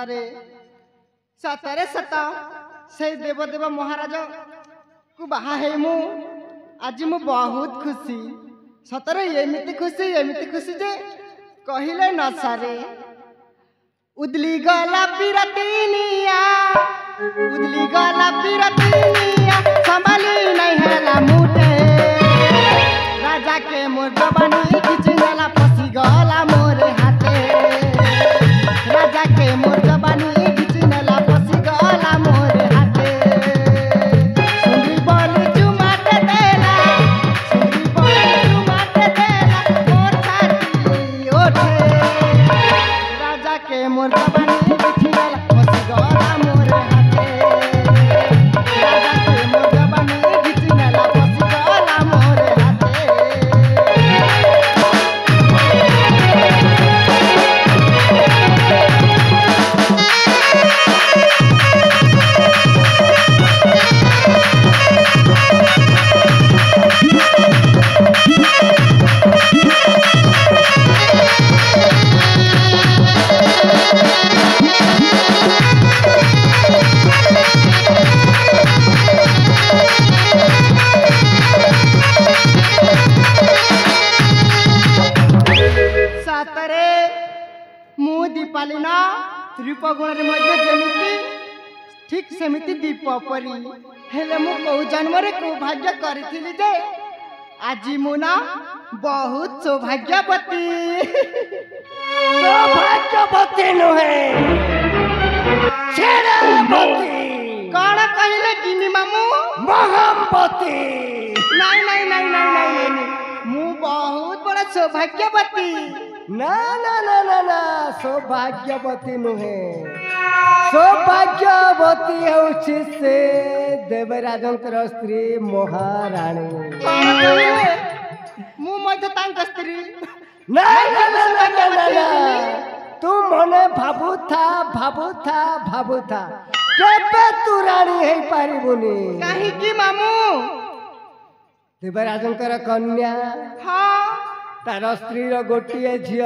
सतरे सतरे सत से देवदेव महाराज को बाहा है मु आज मु बहुत खुशी सतरे एमिति खुशी जे कहले न सारे उदली गला पिरतिनिया संभाली नहीं हैला मुटे राजा के मोर जवानी खिचनेला फसी गला मोरे हाथे राजा के मोर जवानी खिचनेला फसी गला मोरे हाथे सुंदरी बोली चुमाट देला मोर छाती ओठे राजा के मोर जवानी खिचनेला फसी गला मोरे हाथे राजा के मोर जवानी खिचनेला फसी गला मोरे हाथे सातरे मु दीपालिना रूपगुण जमीती ठीक सेमिति दीप परी हेले मु कौ जन्म रे को भाग्य करिथिली जे आज मु ना बहुत सौभाग्यवती नुहे कौन कहले किनी मामू महामती नहीं नहीं नहीं नहीं नहीं नहीं मु बहुत बड़ा सौभाग्यवती ना ना ना ना ना सौभाग्यवती नुहे सौभाग्यवती होछि से देवराजंकर स्त्री महाराणी मु मध्य तांक स्त्री ना ना ना ना ना ना ना तू मने भाबुथा केबे तू रानी हे पारिबुनी काहे की मामू देवराजंकर कन्या हाँ तार स्त्री गोटे झील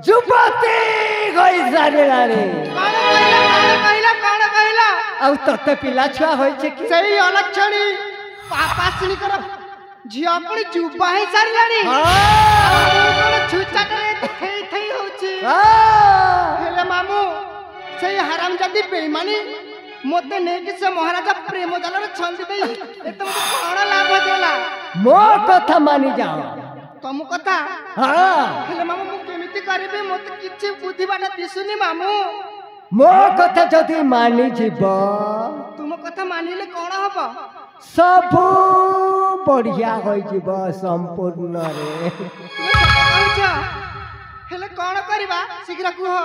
जुबती गई सारे आ तते पिला छुआ होइछे कि सही अलक्षणी पापा सिनी कर झिया पड़ी जुबा है सारी हां छुचाट रे थई थई होची हेले मामू सही हरामजादी बेईमानी मोते नेकी से महाराजा प्रेम जालर छंदी देई एते मते कोन लाभ देला मो कथा मानी जाओ तम कथा हां हेले मामू मु केमिति करबे मोते किछि बुद्धि बाटा दिसुनी मामू मो कथा जदी मानी जीव तुम कथा मानिले कोन हबो सब बढ़िया होई जीव संपूर्ण रे हेले कोन करबा शीघ्र कुहो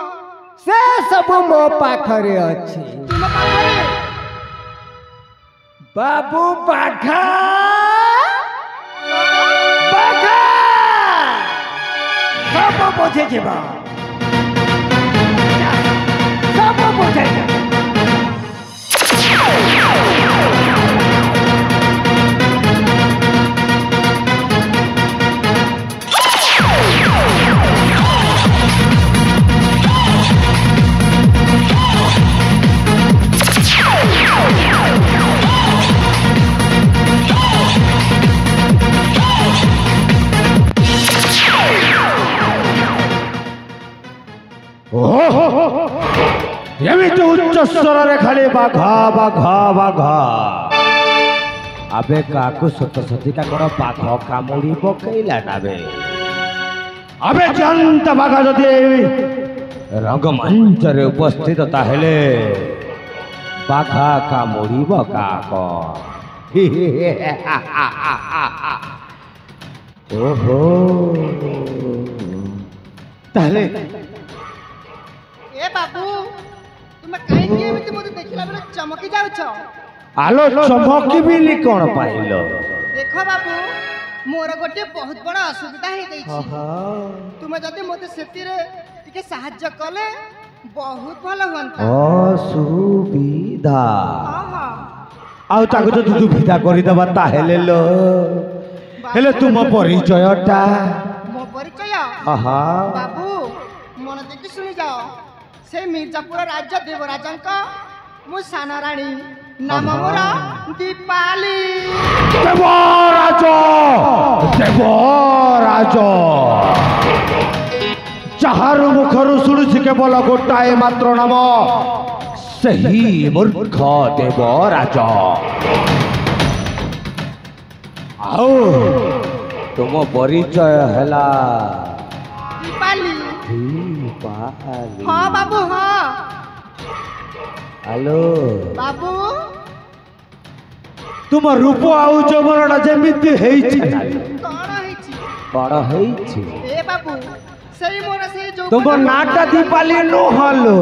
से सब मो पाखरे अछि तुम पाखरे बाबू बाघा सब बुझे जीवा सब बुझे उच्च स्वर खाली बाघा बाघा बाघा आबे काकू सत सतिका कोन बाघ कामुड़ी पकैला नाबे आबे जंत बाघ जदि रंगमंच रे उपस्थित ताहेले बाघा कामुड़ी काक ओहो ताले ए बाबू तुम काहे के एमिति मोते देखिला बेले चमकी जाउ छ आलो चमकी बिली कोन पाइलो देखो बाबू मोर गोटे बहुत बड़ा असुविधा हे गई छी तुम जदी मोते सेती रे टिके सहाय्य कले बहुत भलो होंता असुविधा हां हां आउ ताको तो दुविधा करि दबा ताहेले लो हेले तुम परिचयटा मो परिचय आहा बाबू मन देखि सुनि जाओ से मिर्जापुर राज्य देवराजंक मु साना राणी नाम मोर दीपाली। देवराज देवराज चार मुखर शुणुछि केवल गोटाए मात्र नाम सही मूर्ख देवराज। आओ तुम परिचय हैला दीपाली। दीपाली हाँ बाबू हाँ। हेलो बाबू तुम रूप आउ जमरटा जेमिति हेइछि कौन हेइछि ए बाबू सही मोर से जो तुम नाटा दीपाली नो हलो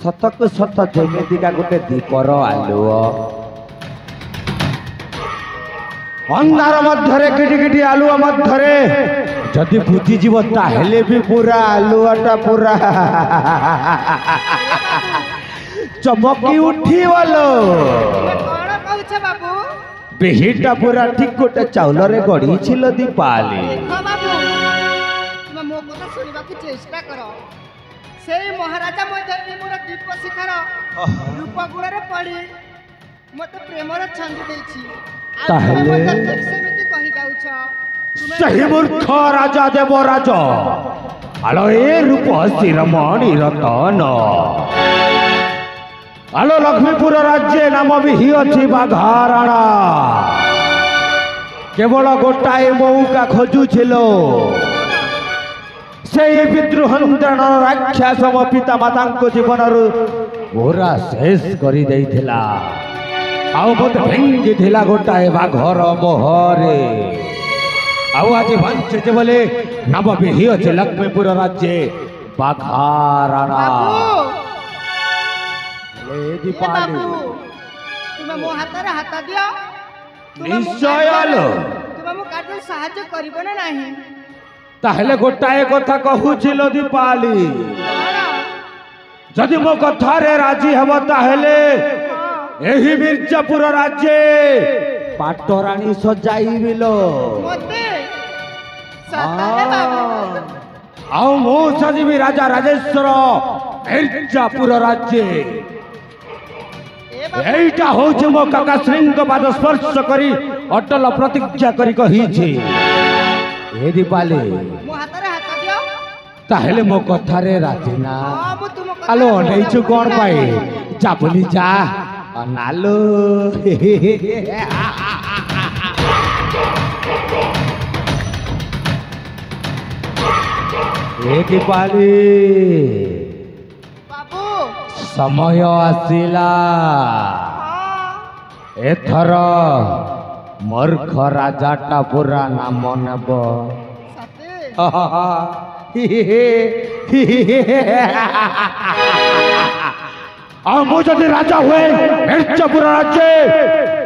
सतक सत जेमितिका गोटे दीपर आलुओ अंधार मध्यरे किटी किटी आलुआ मध्यरे जदि बुझी जीव ताहेले भी पूरा आलुआटा पूरा चमकी उठी वालो कौन कहछ बाबू बेहिटा पूरा ठीक गोटे चाउल रे गड़ी छिलो दीपाली। हाँ बाबू तुम मो कथा सुनिबा की चेष्टा करो सेई महाराजा मध्य मोर दीप शिखर रूप गुण रे पड़ी मते प्रेमर छंद देछि ताहेले सेमिति कहि जाउछ सही मूर्ख राजा देवराज आलो ए रूप शिरोमणि रतन आलो लक्ष्मीपुर राज्य नाम भी ही अच्छी बाघाराणा केवल गोटाए मौका खोजु छिलो से विद्रोहंत्रण राक्षस मो पिता माता को जीवन पूरा शेष करी देइथिला आउ मते भेंगी थिला गोटाए बाघर मोहरे आउ आज बंचे बोले नाम भी ही अच्छे लक्ष्मीपुर राज्य बाघाराणा। दीपाली तुम मो हाथ रे हाथ दियो निश्चय आलो तुम मो कार्य सहाय्य करिबो ना नाही ताहेले गोटाए कथा कहूछिलो दीपाली जदि मो कथा रे राजी हब ताहेले एही मिर्जापुर राज्य पाटराणी सजाइबिलो मते सताले बाबू आउ मो सजीबी राजा राजेश्वर मिर्जापुर राज्य एटा होछ मो काका श्रींग पाद स्पर्श करी अटल प्रतिज्ञा करी कहिछि ए दीपाली मो हाथ रे हाथ दियो ताहेले मो कथा रे राजी ना हां मु तुम कथा आलो नेछु कोन पाई जा बोली जा नालो ए दीपाली बाबू समय आसिला एथर मूर्ख राजाटा पूरा नाम नेब आ मु जदि राजा हुए मिर्जापुर राज्य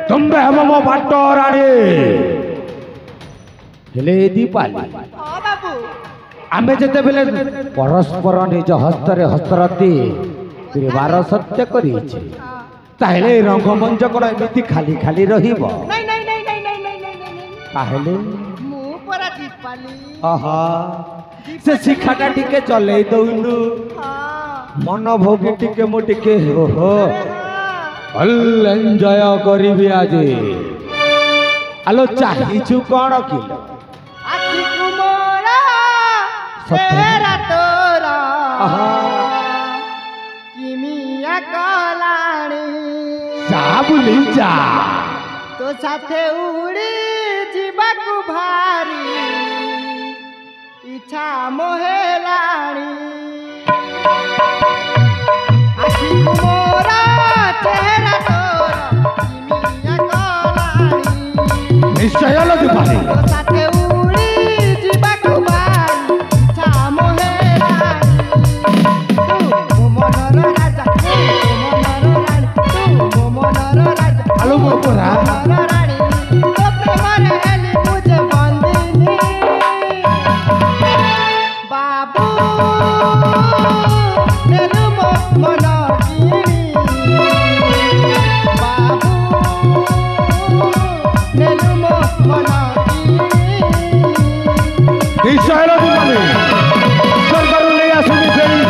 तुम्बे हम मो बाट राणी हेले दीपाली हां बाबू आमे जते बेले परस्पर निज हस्तरे हस्तरती परिवार सत्य करिछि ताहेले रंगमंच कोन एमिति खाली खाली रहिबो नहीं नहीं नहीं नहीं नहीं नहीं नहीं नहीं ताहेले मु परा दीपाली आहा से शिखाटा टिके चले दउनु हां मन भोगी टिके मो टिके ओहो फुल एंजॉय करिबी आज आलो चाहिछु कोन किलो आखि कुमोरा तेरा तोरा किमिया कलाणी जा बुली जा तो साथे उड़ी जीवाकू भारी इच्छा मोहेलाणी आखि कुमोरा तेरा तोरा किमिया कलाणी निश्चय लो दीपाली तो साथे उड़ी जीवाकू भारी इच्छा मोहेलाणी तू मनर राजा तू मनर राणी तू मनर राजा आलो मो परा राणी तो प्रेम हेली मुझे बंदिनी बाबू तेरू मन कीनी बाबू तेरू मन कीनी निश्चय लो दीपाली सरकार ले आसुनी फेरी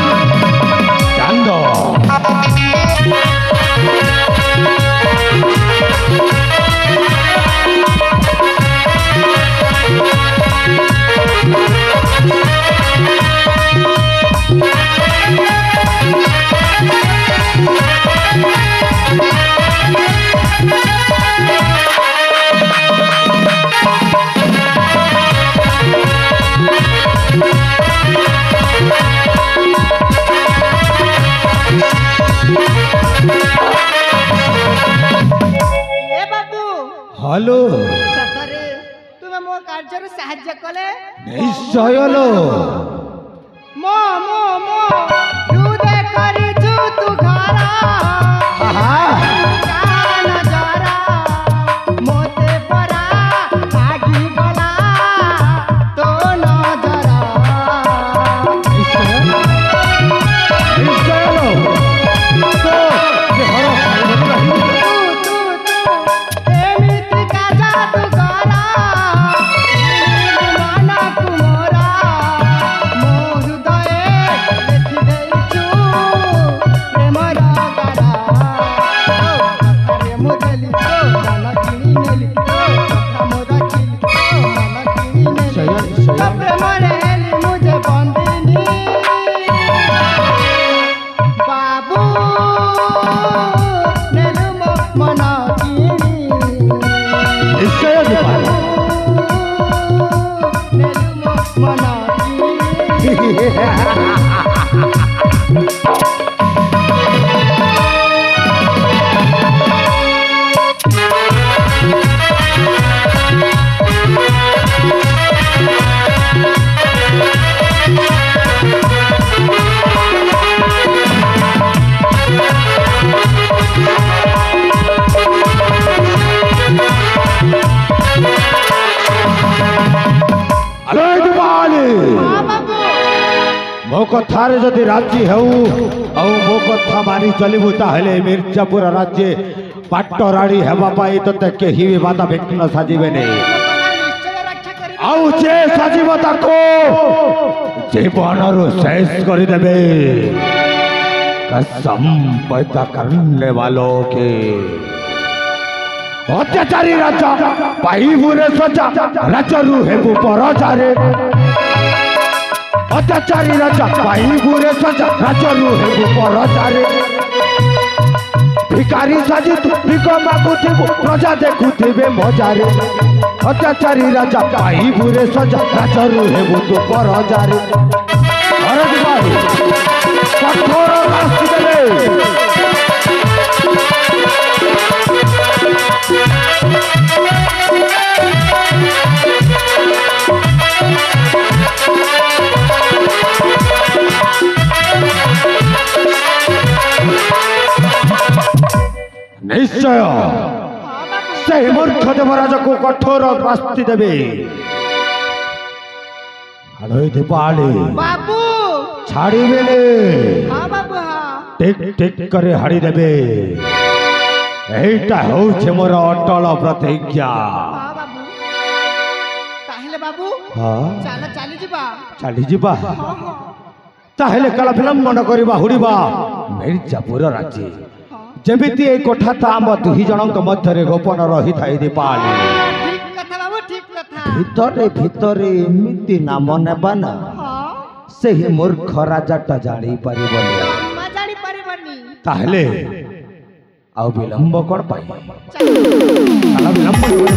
হলো ସତରେ ତୁମେ ମୋ କାର୍ଯ୍ୟରେ ସାହାଯ୍ୟ କଲେ ନିଶ୍ଚୟ ଲୋ ମୋ ହୃଦୟ କରିଛୁ ତୁ ଘର କାନ ଜରା ମୋତେ ପରା ଲାଗିଗଲା ତୋ ନଜର ନିଶ୍ଚୟ ଲୋ ଏମିତି କାଜା ତୁ କର ମନକୁ ମୋର ମୋ ହୃଦୟ ଲେଖି ଦେଇଛୁ ପ୍ରେମର ଗାର କଥାରେ ମୁଁ ଦେଲି ତୋ ମନ କିଣି ନେଲି ତୋ କଥା ମୁଁ ରଖିଲି ତୋ ମନ କିଣି ନେଲି ନିଶ୍ଚୟ ତୋ ପ୍ରେମରେ ହେଲି ମୁଁ ଯେ ବନ୍ଦିନୀ ବାବୁ ନେଲୁ ମୋ ମନ କିଣି ନିଶ୍ଚୟ ଦୀପାଳି ନେଲୁ ମୋ ମନ କିଣି ଆଲୋ ଦୀପାଳି ବାବୁ ମୋ କଥାରେ ଯଦି ରାଜି ହେଉ ଆଉ ମୋ କଥା ମାନି ଚଲିବୁ ତାହେଲେ ମିର୍ଜାପୁର ରାଜ୍ୟ ପାଟରାଣୀ ହେବା ପାଇଁ ତତେ କେହି ବି ବାଧା ବିଘ୍ନ ସାଜିବେନି ନିଶ୍ଚୟ ରକ୍ଷା କରିବି ଆଉ ଯେ ସାଜିବ ତାକୁ ଜୀବନରୁ ଶେଷ କରିଦେବେ कसम पैदा करने वालों के अत्याचारी राजा पाइबुरे सजा राजरू हेबु परजारे अत्याचारी राजा पाइबुरे सजा राजरू हेबु परजारे भिकारी साजी तू भिक मागुथिबु प्रजा देखुथिबे मजारे अत्याचारी राजा पाइबुरे सजा राजरू हेबु तू परजारे अरे दीपाली कठोर शास्ति देले निश्चय से मूर्ख देवराज को कठोर शास्ति देवे हलो दीपाली बाबू छाड़ीबेले हाँ बाबू हाँ टिक टिक करे हाड़ी देवे एटा होउछे मोर अटल प्रतिज्ञा हाँ बाबू ताहेले बाबू हाँ चाल चाली जीवा चली जीवा हाँ हाँ ताहेले काल विलंब न करिबा हुड़िबा मिर्जापुर राज्य जेमिति ए कोठा ता आम दुही जनक मध्यरे गोपन रही थाई दीपाली ठीक कथा बाबू ठीक कथा भितरे भितरे एमिति नाम नेबा ना हाँ सेही मूर्ख राजाटा जानी परिबनी जम्मा जानी परिबनी ताहेले आउ विलंब कोन पाई चल काल विलंब